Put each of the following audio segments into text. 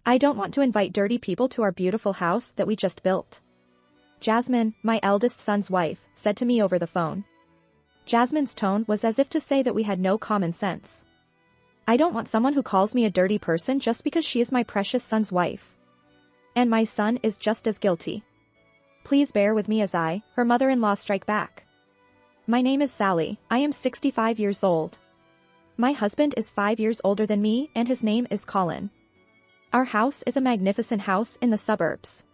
I don't want to invite dirty people to our beautiful house that we just built. Jasmine, my eldest son's wife, said to me over the phone. Jasmine's tone was as if to say that we had no common sense. I don't want someone who calls me a dirty person just because she is my precious son's wife. And my son is just as guilty. Please bear with me as I, her mother-in-law, strike back. My name is Sally, I am 65 years old. My husband is 5 years older than me and his name is Colin. Our house is a magnificent house in the suburbs.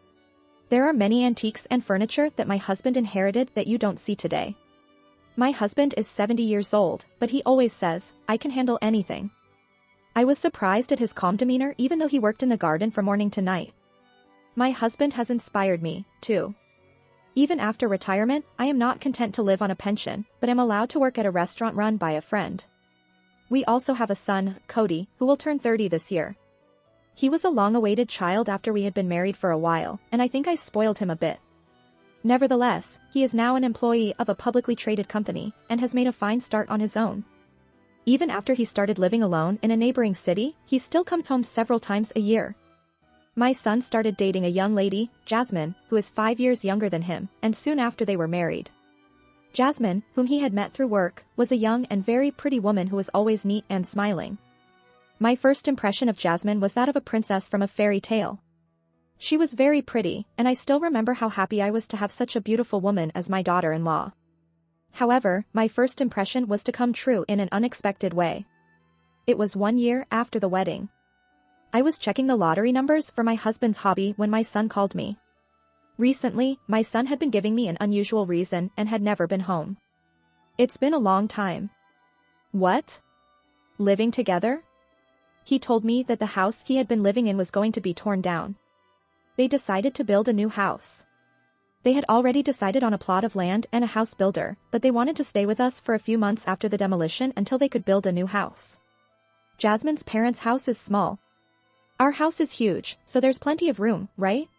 There are many antiques and furniture that my husband inherited that you don't see today. My husband is 70 years old, but he always says, I can handle anything. I was surprised at his calm demeanor even though he worked in the garden from morning to night. My husband has inspired me, too. Even after retirement, I am not content to live on a pension, but am allowed to work at a restaurant run by a friend. We also have a son, Cody, who will turn 30 this year. He was a long-awaited child after we had been married for a while, and I think I spoiled him a bit. Nevertheless, he is now an employee of a publicly traded company, and has made a fine start on his own. Even after he started living alone in a neighboring city, he still comes home several times a year. My son started dating a young lady, Jasmine, who is 5 years younger than him, and soon after they were married. Jasmine, whom he had met through work, was a young and very pretty woman who was always neat and smiling. My first impression of Jasmine was that of a princess from a fairy tale. She was very pretty, and I still remember how happy I was to have such a beautiful woman as my daughter-in-law. However, my first impression was to come true in an unexpected way. It was 1 year after the wedding. I was checking the lottery numbers for my husband's hobby when my son called me. Recently, my son had been giving me an unusual reason and had never been home. It's been a long time. What? Living together? He told me that the house he had been living in was going to be torn down. They decided to build a new house. They had already decided on a plot of land and a house builder, but they wanted to stay with us for a few months after the demolition until they could build a new house. Jasmine's parents' house is small. Our house is huge, so there's plenty of room, right?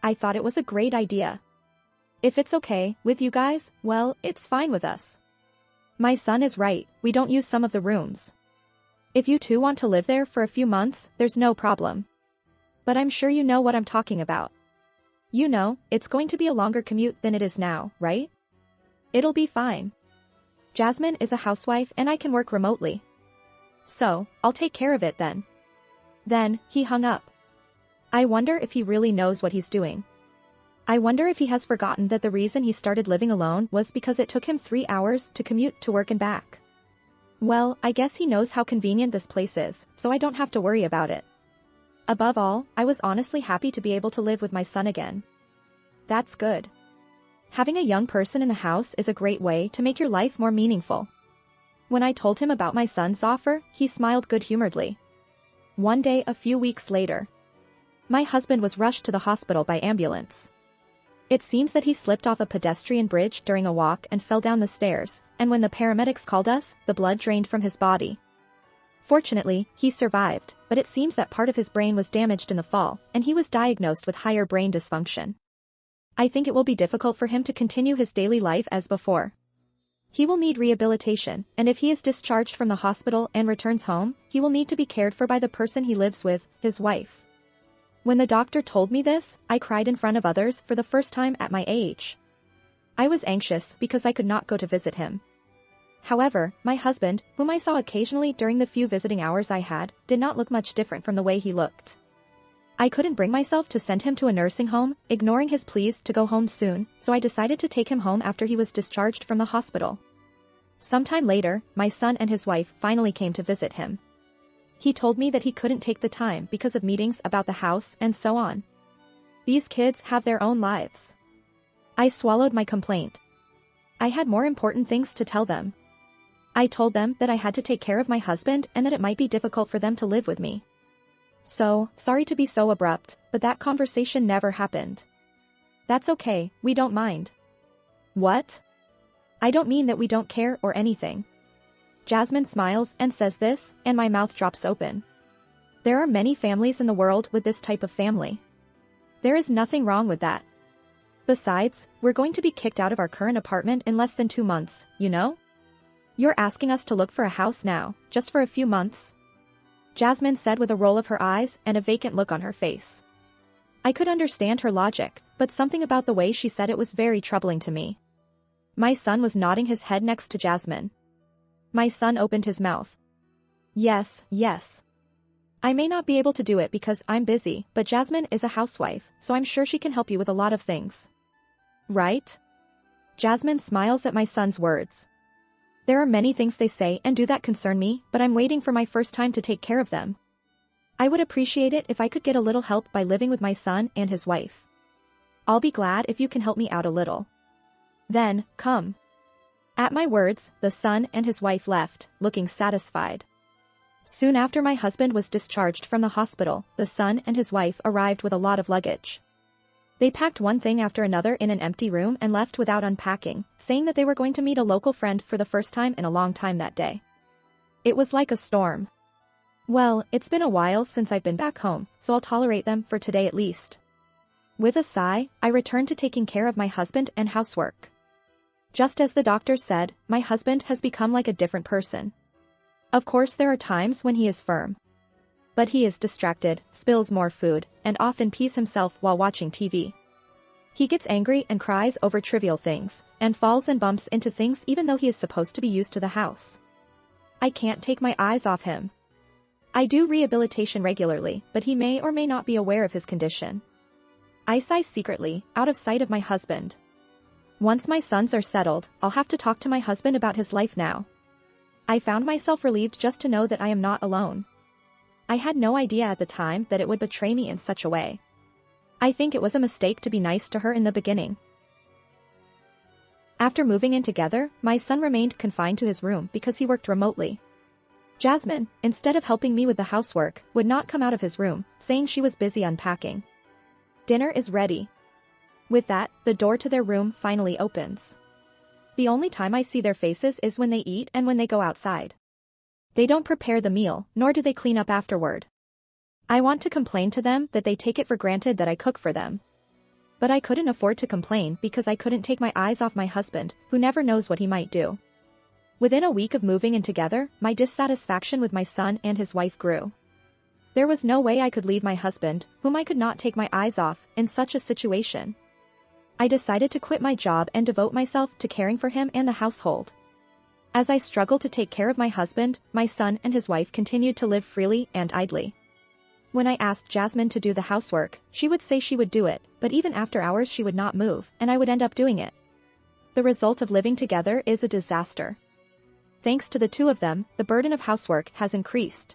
I thought it was a great idea. If it's okay with you guys, well, it's fine with us. My son is right, we don't use some of the rooms. If you two want to live there for a few months, there's no problem. But I'm sure you know what I'm talking about. You know, it's going to be a longer commute than it is now, right? It'll be fine. Jasmine is a housewife and I can work remotely. So, I'll take care of it then. Then, he hung up. I wonder if he really knows what he's doing. I wonder if he has forgotten that the reason he started living alone was because it took him 3 hours to commute to work and back. Well, I guess he knows how convenient this place is, so I don't have to worry about it. Above all, I was honestly happy to be able to live with my son again. That's good. Having a young person in the house is a great way to make your life more meaningful. When I told him about my son's offer, he smiled good-humoredly. One day a few weeks later, my husband was rushed to the hospital by ambulance. It seems that he slipped off a pedestrian bridge during a walk and fell down the stairs, and when the paramedics called us, the blood drained from his body. Fortunately, he survived, but it seems that part of his brain was damaged in the fall, and he was diagnosed with higher brain dysfunction. I think it will be difficult for him to continue his daily life as before. He will need rehabilitation, and if he is discharged from the hospital and returns home, he will need to be cared for by the person he lives with, his wife. When the doctor told me this, I cried in front of others for the first time at my age. I was anxious because I could not go to visit him. However, my husband, whom I saw occasionally during the few visiting hours I had, did not look much different from the way he looked. I couldn't bring myself to send him to a nursing home, ignoring his pleas to go home soon, so I decided to take him home after he was discharged from the hospital. Sometime later, my son and his wife finally came to visit him. He told me that he couldn't take the time because of meetings about the house and so on. These kids have their own lives. I swallowed my complaint. I had more important things to tell them. I told them that I had to take care of my husband and that it might be difficult for them to live with me. So, sorry to be so abrupt, but that conversation never happened. That's okay, we don't mind. What? I don't mean that we don't care or anything. Jasmine smiles and says this, and my mouth drops open. There are many families in the world with this type of family. There is nothing wrong with that. Besides, we're going to be kicked out of our current apartment in less than 2 months, you know? You're asking us to look for a house now, just for a few months? Jasmine said with a roll of her eyes and a vacant look on her face. I could understand her logic, but something about the way she said it was very troubling to me. My son was nodding his head next to Jasmine. My son opened his mouth. Yes, yes. I may not be able to do it because I'm busy, but Jasmine is a housewife, so I'm sure she can help you with a lot of things. Right? Jasmine smiles at my son's words. There are many things they say and do that concern me, but I'm waiting for my first time to take care of them. I would appreciate it if I could get a little help by living with my son and his wife. I'll be glad if you can help me out a little. Then, come. At my words, the son and his wife left, looking satisfied. Soon after my husband was discharged from the hospital, the son and his wife arrived with a lot of luggage. They packed one thing after another in an empty room and left without unpacking, saying that they were going to meet a local friend for the first time in a long time that day. It was like a storm. Well, it's been a while since I've been back home, so I'll tolerate them for today at least. With a sigh, I returned to taking care of my husband and housework. Just as the doctor said, my husband has become like a different person. Of course there are times when he is firm. But he is distracted, spills more food, and often pees himself while watching TV. He gets angry and cries over trivial things, and falls and bumps into things even though he is supposed to be used to the house. I can't take my eyes off him. I do rehabilitation regularly, but he may or may not be aware of his condition. I sigh secretly, out of sight of my husband. Once my sons are settled, I'll have to talk to my husband about his life now. I found myself relieved just to know that I am not alone. I had no idea at the time that it would betray me in such a way. I think it was a mistake to be nice to her in the beginning. After moving in together, my son remained confined to his room because he worked remotely. Jasmine, instead of helping me with the housework, would not come out of his room, saying she was busy unpacking. Dinner is ready. With that, the door to their room finally opens. The only time I see their faces is when they eat and when they go outside. They don't prepare the meal, nor do they clean up afterward. I want to complain to them that they take it for granted that I cook for them. But I couldn't afford to complain because I couldn't take my eyes off my husband, who never knows what he might do. Within a week of moving in together, my dissatisfaction with my son and his wife grew. There was no way I could leave my husband, whom I could not take my eyes off, in such a situation. I decided to quit my job and devote myself to caring for him and the household. As I struggled to take care of my husband, my son and his wife continued to live freely and idly. When I asked Jasmine to do the housework, she would say she would do it, but even after hours she would not move, and I would end up doing it. The result of living together is a disaster. Thanks to the two of them, the burden of housework has increased.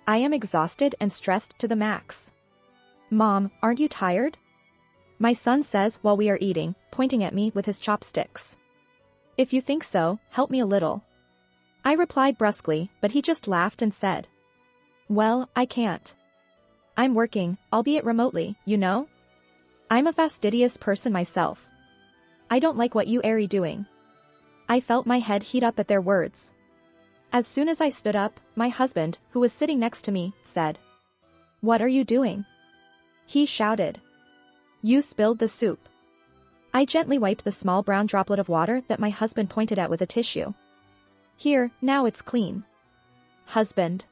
I am exhausted and stressed to the max. Mom, aren't you tired? My son says while we are eating, pointing at me with his chopsticks. If you think so, help me a little. I replied brusquely, but he just laughed and said, well, I can't. I'm working, albeit remotely, you know? I'm a fastidious person myself. I don't like what you are doing. I felt my head heat up at their words. As soon as I stood up, my husband, who was sitting next to me, said, what are you doing? He shouted. You spilled the soup. I gently wiped the small brown droplet of water that my husband pointed at with a tissue. Here, now it's clean. Husband.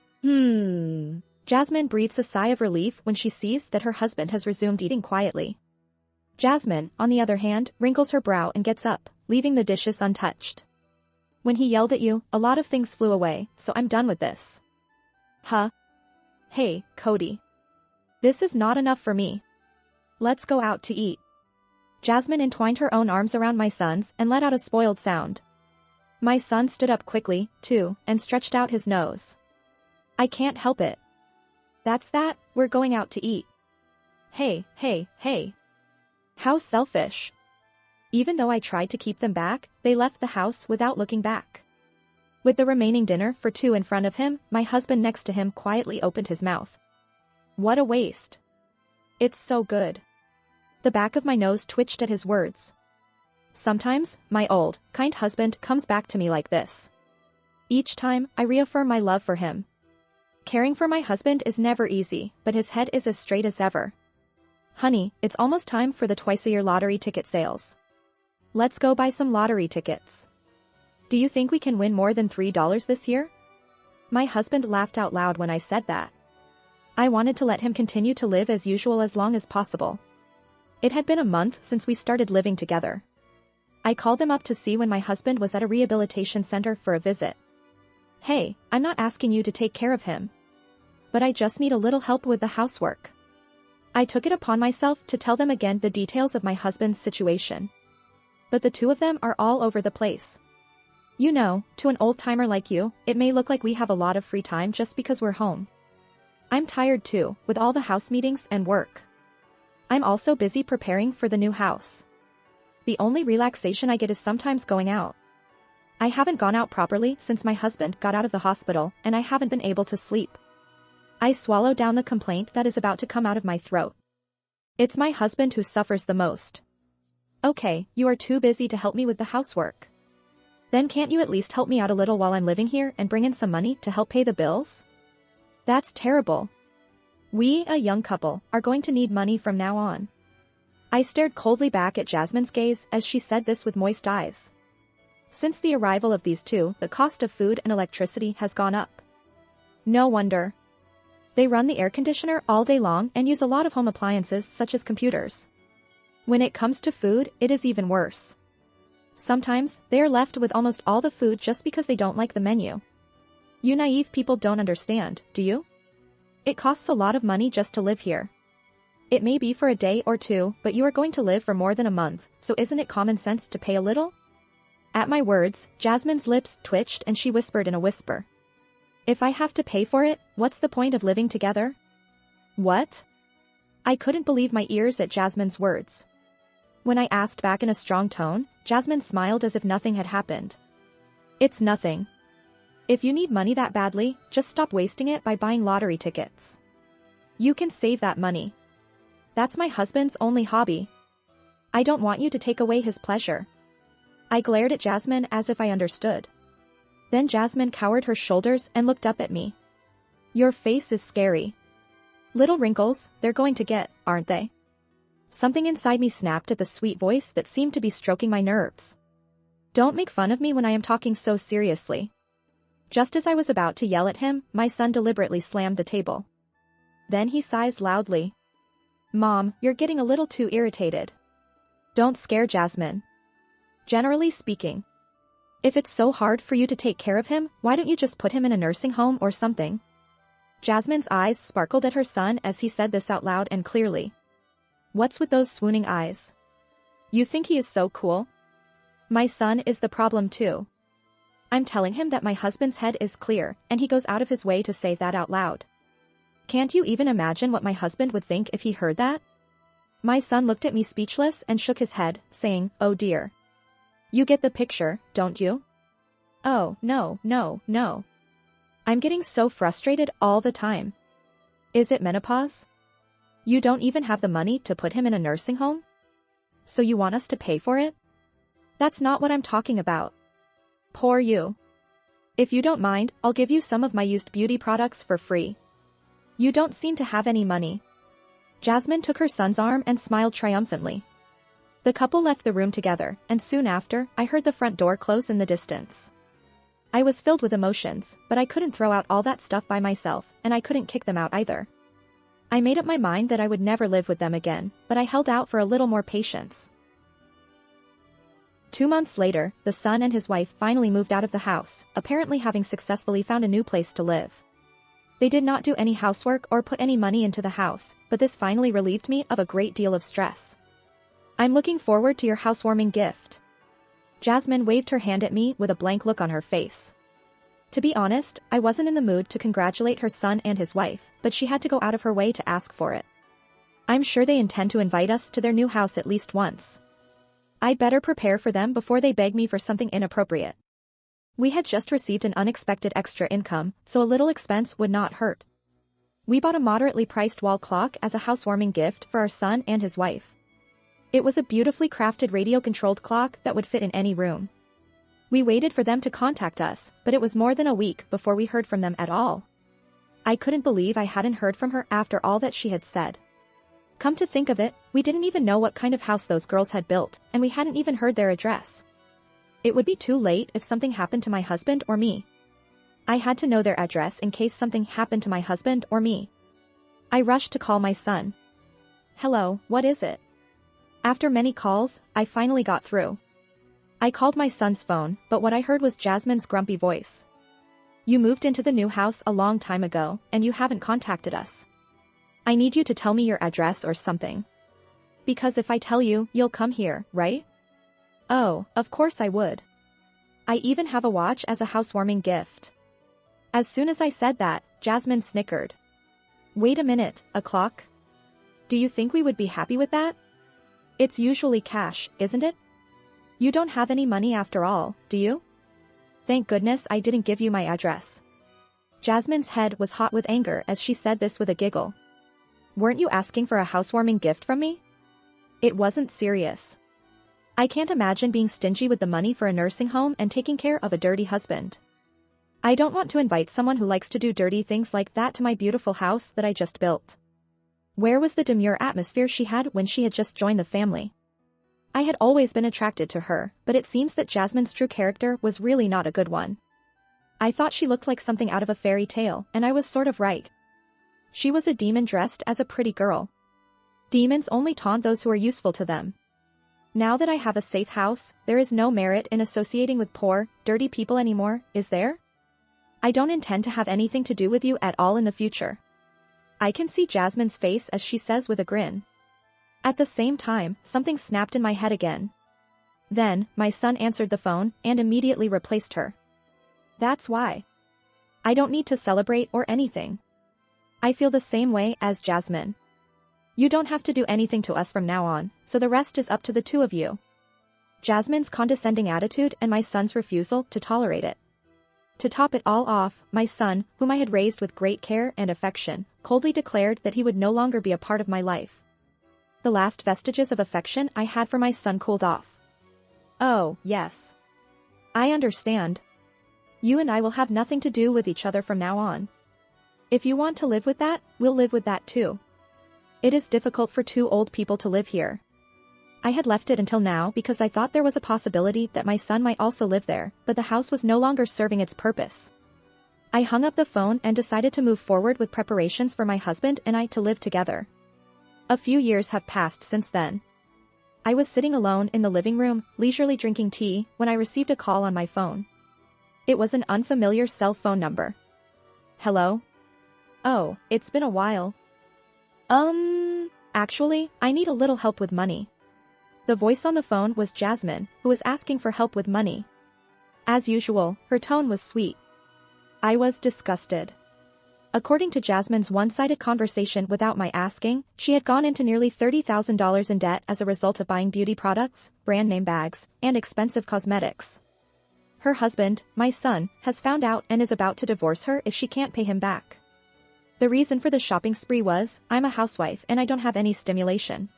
Jasmine breathes a sigh of relief when she sees that her husband has resumed eating quietly. Jasmine, on the other hand, wrinkles her brow and gets up, leaving the dishes untouched. When he yelled at you, a lot of things flew away, so I'm done with this. Huh? Hey, Cody. This is not enough for me. Let's go out to eat. Jasmine entwined her own arms around my son's and let out a spoiled sound. My son stood up quickly, too, and stretched out his nose. I can't help it. That's that, we're going out to eat. Hey, hey, hey. How selfish. Even though I tried to keep them back, they left the house without looking back. With the remaining dinner for two in front of him, my husband next to him quietly opened his mouth. What a waste. It's so good. The back of my nose twitched at his words. Sometimes, my old, kind husband comes back to me like this. Each time, I reaffirm my love for him. Caring for my husband is never easy, but his head is as straight as ever. Honey, it's almost time for the twice-a-year lottery ticket sales. Let's go buy some lottery tickets. Do you think we can win more than $3 this year? My husband laughed out loud when I said that. I wanted to let him continue to live as usual as long as possible. It had been a month since we started living together. I called them up to see when my husband was at a rehabilitation center for a visit. Hey, I'm not asking you to take care of him. But I just need a little help with the housework. I took it upon myself to tell them again the details of my husband's situation. But the two of them are all over the place. You know, to an old-timer like you, it may look like we have a lot of free time just because we're home. I'm tired too, with all the house meetings and work. I'm also busy preparing for the new house. The only relaxation I get is sometimes going out. I haven't gone out properly since my husband got out of the hospital, and I haven't been able to sleep. I swallow down the complaint that is about to come out of my throat. It's my husband who suffers the most. Okay, you are too busy to help me with the housework. Then can't you at least help me out a little while I'm living here and bring in some money to help pay the bills? That's terrible. We, a young couple, are going to need money from now on. I stared coldly back at Jasmine's gaze as she said this with moist eyes. Since the arrival of these two, the cost of food and electricity has gone up. No wonder. They run the air conditioner all day long and use a lot of home appliances such as computers. When it comes to food, it is even worse. Sometimes, they are left with almost all the food just because they don't like the menu. You naive people don't understand, do you? It costs a lot of money just to live here. It may be for a day or two, but you are going to live for more than a month, so isn't it common sense to pay a little? At my words, Jasmine's lips twitched and she whispered in a whisper. If I have to pay for it, what's the point of living together? What? I couldn't believe my ears at Jasmine's words. When I asked back in a strong tone, Jasmine smiled as if nothing had happened. It's nothing. If you need money that badly, just stop wasting it by buying lottery tickets. You can save that money. That's my husband's only hobby. I don't want you to take away his pleasure. I glared at Jasmine as if I understood. Then Jasmine cowered her shoulders and looked up at me. Your face is scary. Little wrinkles, they're going to get, aren't they? Something inside me snapped at the sweet voice that seemed to be stroking my nerves. Don't make fun of me when I am talking so seriously. Just as I was about to yell at him, my son deliberately slammed the table. Then he sighed loudly. Mom, you're getting a little too irritated. Don't scare Jasmine. Generally speaking. If it's so hard for you to take care of him, why don't you just put him in a nursing home or something? Jasmine's eyes sparkled at her son as he said this out loud and clearly. What's with those swooning eyes? You think he is so cool? My son is the problem too. I'm telling him that my husband's head is clear, and he goes out of his way to say that out loud. Can't you even imagine what my husband would think if he heard that? My son looked at me speechless and shook his head, saying, oh dear. You get the picture, don't you? Oh, no, no, no. I'm getting so frustrated all the time. Is it menopause? You don't even have the money to put him in a nursing home? So you want us to pay for it? That's not what I'm talking about. Poor you. If you don't mind, I'll give you some of my used beauty products for free. You don't seem to have any money. Jasmine took her son's arm and smiled triumphantly. The couple left the room together, and soon after, I heard the front door close in the distance. I was filled with emotions, but I couldn't throw out all that stuff by myself, and I couldn't kick them out either. I made up my mind that I would never live with them again, but I held out for a little more patience. 2 months later, the son and his wife finally moved out of the house, apparently having successfully found a new place to live. They did not do any housework or put any money into the house, but this finally relieved me of a great deal of stress. I'm looking forward to your housewarming gift. Jasmine waved her hand at me with a blank look on her face. To be honest, I wasn't in the mood to congratulate her son and his wife, but she had to go out of her way to ask for it. I'm sure they intend to invite us to their new house at least once. I'd better prepare for them before they beg me for something inappropriate. We had just received an unexpected extra income, so a little expense would not hurt. We bought a moderately priced wall clock as a housewarming gift for our son and his wife. It was a beautifully crafted radio-controlled clock that would fit in any room. We waited for them to contact us, but it was more than a week before we heard from them at all. I couldn't believe I hadn't heard from her after all that she had said. Come to think of it, we didn't even know what kind of house those girls had built, and we hadn't even heard their address. It would be too late if something happened to my husband or me. I had to know their address in case something happened to my husband or me. I rushed to call my son. Hello, what is it? After many calls, I finally got through. I called my son's phone, but what I heard was Jasmine's grumpy voice. You moved into the new house a long time ago, and you haven't contacted us. I need you to tell me your address or something. Because if I tell you, you'll come here, right? Oh, of course I would. I even have a watch as a housewarming gift. As soon as I said that, Jasmine snickered. Wait a minute, a clock? Do you think we would be happy with that? It's usually cash, isn't it? You don't have any money after all, do you? Thank goodness I didn't give you my address. Jasmine's head was hot with anger as she said this with a giggle. Weren't you asking for a housewarming gift from me? It wasn't serious. I can't imagine being stingy with the money for a nursing home and taking care of a dirty husband. I don't want to invite someone who likes to do dirty things like that to my beautiful house that I just built. Where was the demure atmosphere she had when she had just joined the family? I had always been attracted to her, but it seems that Jasmine's true character was really not a good one. I thought she looked like something out of a fairy tale, and I was sort of right. She was a demon dressed as a pretty girl. Demons only taunt those who are useful to them. Now that I have a safe house, there is no merit in associating with poor, dirty people anymore, is there? I don't intend to have anything to do with you at all in the future. I can see Jasmine's face as she says with a grin. At the same time, something snapped in my head again. Then, my son answered the phone and immediately replaced her. That's why. I don't need to celebrate or anything. I feel the same way as Jasmine. You don't have to do anything to us from now on, so the rest is up to the two of you. Jasmine's condescending attitude and my son's refusal to tolerate it. To top it all off, my son, whom I had raised with great care and affection, coldly declared that he would no longer be a part of my life. The last vestiges of affection I had for my son cooled off. Oh, yes. I understand. You and I will have nothing to do with each other from now on. If you want to live with that, we'll live with that too. It is difficult for two old people to live here. I had left it until now because I thought there was a possibility that my son might also live there, but the house was no longer serving its purpose. I hung up the phone and decided to move forward with preparations for my husband and I to live together. A few years have passed since then. I was sitting alone in the living room, leisurely drinking tea, when I received a call on my phone. It was an unfamiliar cell phone number. Hello? Oh, it's been a while. Actually, I need a little help with money. The voice on the phone was Jasmine, who was asking for help with money. As usual, her tone was sweet. I was disgusted. According to Jasmine's one-sided conversation without my asking, she had gone into nearly $30,000 in debt as a result of buying beauty products, brand-name bags, and expensive cosmetics. Her husband, my son, has found out and is about to divorce her if she can't pay him back. The reason for the shopping spree was, I'm a housewife and I don't have any stimulation.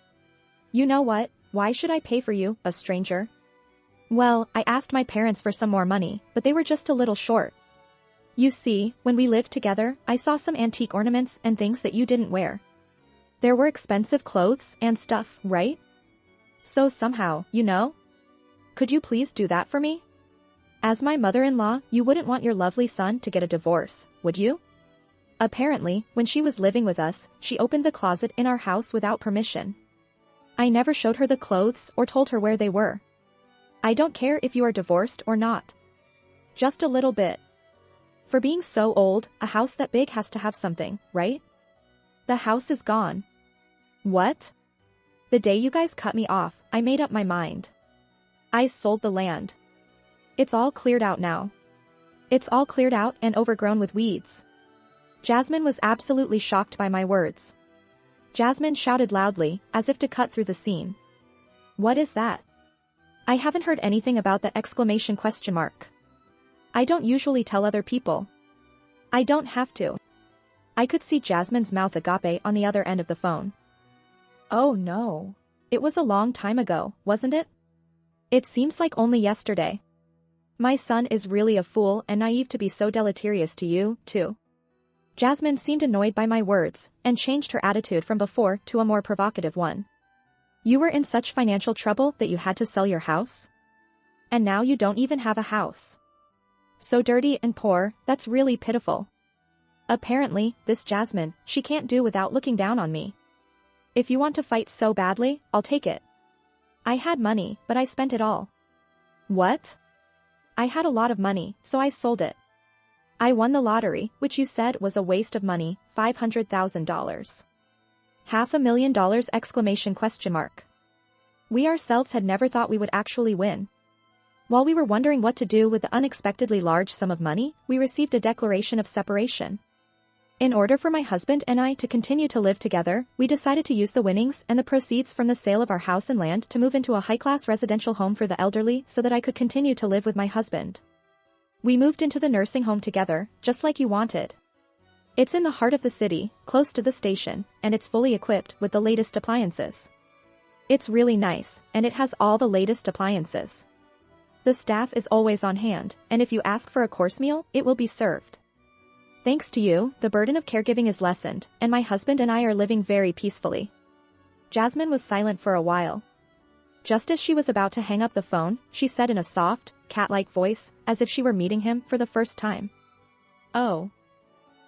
You know what? Why should I pay for you, a stranger? Well, I asked my parents for some more money, but they were just a little short. You see, when we lived together, I saw some antique ornaments and things that you didn't wear. There were expensive clothes and stuff, right? So somehow, you know? Could you please do that for me? As my mother-in-law, you wouldn't want your lovely son to get a divorce, would you? Apparently, when she was living with us, she opened the closet in our house without permission. I never showed her the clothes or told her where they were. I don't care if you are divorced or not. Just a little bit. For being so old, a house that big has to have something, right? The house is gone. What? The day you guys cut me off, I made up my mind. I sold the land. It's all cleared out now. It's all cleared out and overgrown with weeds. Jasmine was absolutely shocked by my words. Jasmine shouted loudly, as if to cut through the scene. What is that? I haven't heard anything about that exclamation question mark. I don't usually tell other people. I don't have to. I could see Jasmine's mouth agape on the other end of the phone. Oh no. It was a long time ago, wasn't it? It seems like only yesterday. My son is really a fool and naive to be so deleterious to you, too. Jasmine seemed annoyed by my words, and changed her attitude from before to a more provocative one. You were in such financial trouble that you had to sell your house? And now you don't even have a house. So dirty and poor, that's really pitiful. Apparently, this Jasmine, she can't do without looking down on me. If you want to fight so badly, I'll take it. I had money, but I spent it all. What? I had a lot of money, so I sold it. I won the lottery, which you said was a waste of money, $500,000. $500,000 exclamation question mark. We ourselves had never thought we would actually win. While we were wondering what to do with the unexpectedly large sum of money, we received a declaration of separation. In order for my husband and I to continue to live together, we decided to use the winnings and the proceeds from the sale of our house and land to move into a high-class residential home for the elderly so that I could continue to live with my husband. We moved into the nursing home together, just like you wanted. It's in the heart of the city, close to the station, and it's fully equipped with the latest appliances. It's really nice, and it has all the latest appliances. The staff is always on hand, and if you ask for a course meal, it will be served. Thanks to you, the burden of caregiving is lessened, and my husband and I are living very peacefully. Jasmine was silent for a while. Just as she was about to hang up the phone, she said in a soft, cat-like voice, as if she were meeting him for the first time. Oh.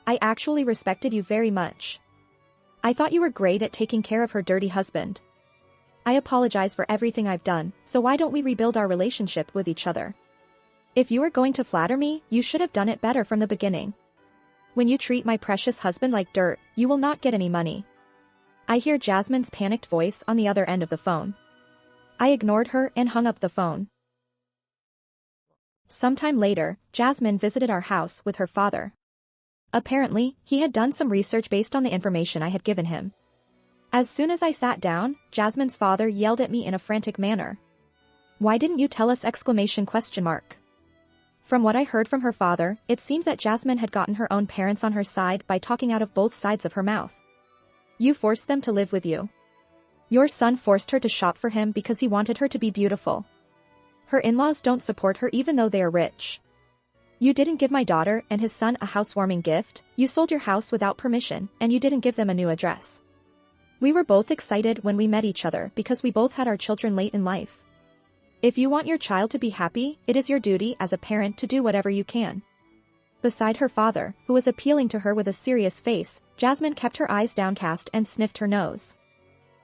I actually respected you very much. I thought you were great at taking care of her dirty husband. I apologize for everything I've done, so why don't we rebuild our relationship with each other? If you were going to flatter me, you should have done it better from the beginning. When you treat my precious husband like dirt, you will not get any money. I hear Jasmine's panicked voice on the other end of the phone. I ignored her and hung up the phone. Sometime later, Jasmine visited our house with her father. Apparently, he had done some research based on the information I had given him. As soon as I sat down, Jasmine's father yelled at me in a frantic manner. Why didn't you tell us exclamation question mark? From what I heard from her father, it seemed that Jasmine had gotten her own parents on her side by talking out of both sides of her mouth. You forced them to live with you. Your son forced her to shop for him because he wanted her to be beautiful. Her in-laws don't support her even though they are rich. You didn't give my daughter and his son a housewarming gift, you sold your house without permission, and you didn't give them a new address. We were both excited when we met each other because we both had our children late in life. If you want your child to be happy, it is your duty as a parent to do whatever you can. Beside her father, who was appealing to her with a serious face, Jasmine kept her eyes downcast and sniffed her nose.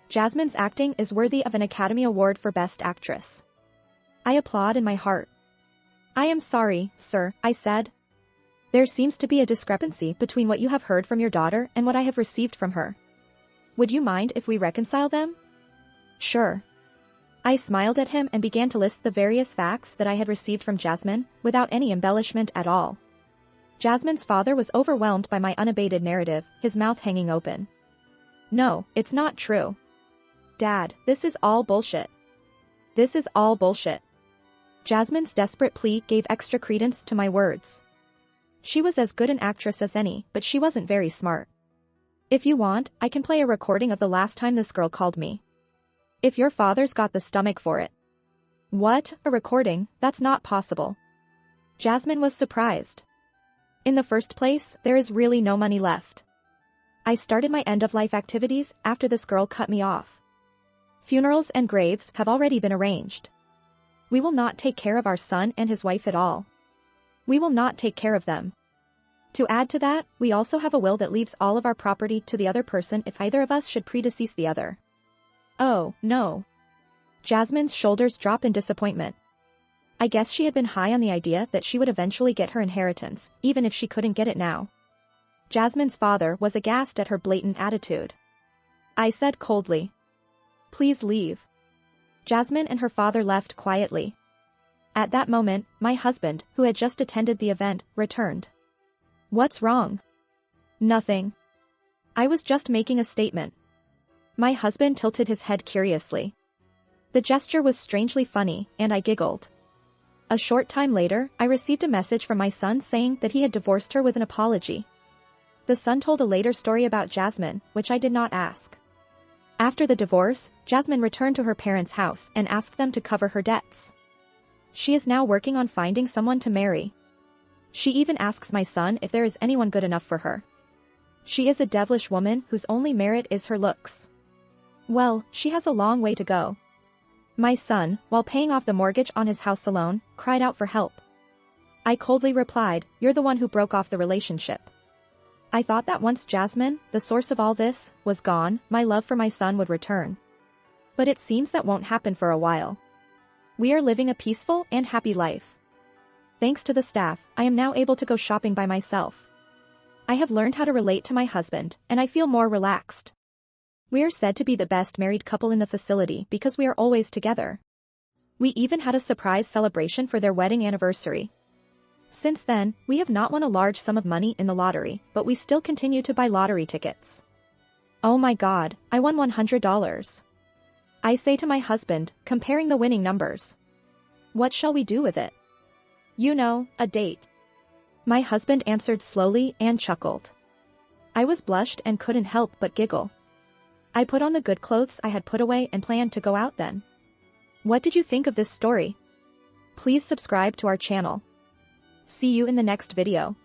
Jasmine's acting is worthy of an Academy Award for Best Actress. I applaud in my heart. I am sorry, sir, I said. There seems to be a discrepancy between what you have heard from your daughter and what I have received from her. Would you mind if we reconcile them? Sure. I smiled at him and began to list the various facts that I had received from Jasmine, without any embellishment at all. Jasmine's father was overwhelmed by my unabated narrative, his mouth hanging open. No, it's not true. Dad, this is all bullshit. This is all bullshit. Jasmine's desperate plea gave extra credence to my words. She was as good an actress as any, but she wasn't very smart. If you want, I can play a recording of the last time this girl called me. If your father's got the stomach for it. What, a recording? That's not possible. Jasmine was surprised. In the first place, there is really no money left. I started my end-of-life activities after this girl cut me off. Funerals and graves have already been arranged. We will not take care of our son and his wife at all. We will not take care of them. To add to that, we also have a will that leaves all of our property to the other person if either of us should predecease the other. Oh, no. Jasmine's shoulders drop in disappointment. I guess she had been high on the idea that she would eventually get her inheritance, even if she couldn't get it now. Jasmine's father was aghast at her blatant attitude. I said coldly. Please leave. Jasmine and her father left quietly. At that moment, my husband, who had just attended the event, returned. What's wrong? Nothing. I was just making a statement. My husband tilted his head curiously. The gesture was strangely funny, and I giggled. A short time later, I received a message from my son saying that he had divorced her with an apology. The son told a later story about Jasmine, which I did not ask. After the divorce, Jasmine returned to her parents' house and asked them to cover her debts. She is now working on finding someone to marry. She even asks my son if there is anyone good enough for her. She is a devilish woman whose only merit is her looks. Well, she has a long way to go. My son, while paying off the mortgage on his house alone, cried out for help. I coldly replied, "You're the one who broke off the relationship." I thought that once Jasmine, the source of all this, was gone, my love for my son would return. But it seems that won't happen for a while. We are living a peaceful and happy life. Thanks to the staff, I am now able to go shopping by myself. I have learned how to relate to my husband, and I feel more relaxed. We are said to be the best married couple in the facility because we are always together. We even had a surprise celebration for their wedding anniversary. Since then, we have not won a large sum of money in the lottery, but we still continue to buy lottery tickets. Oh my God, I won $100. I say to my husband, comparing the winning numbers. What shall we do with it? You know, a date. My husband answered slowly and chuckled. I was blushed and couldn't help but giggle. I put on the good clothes I had put away and planned to go out then. What did you think of this story? Please subscribe to our channel. See you in the next video.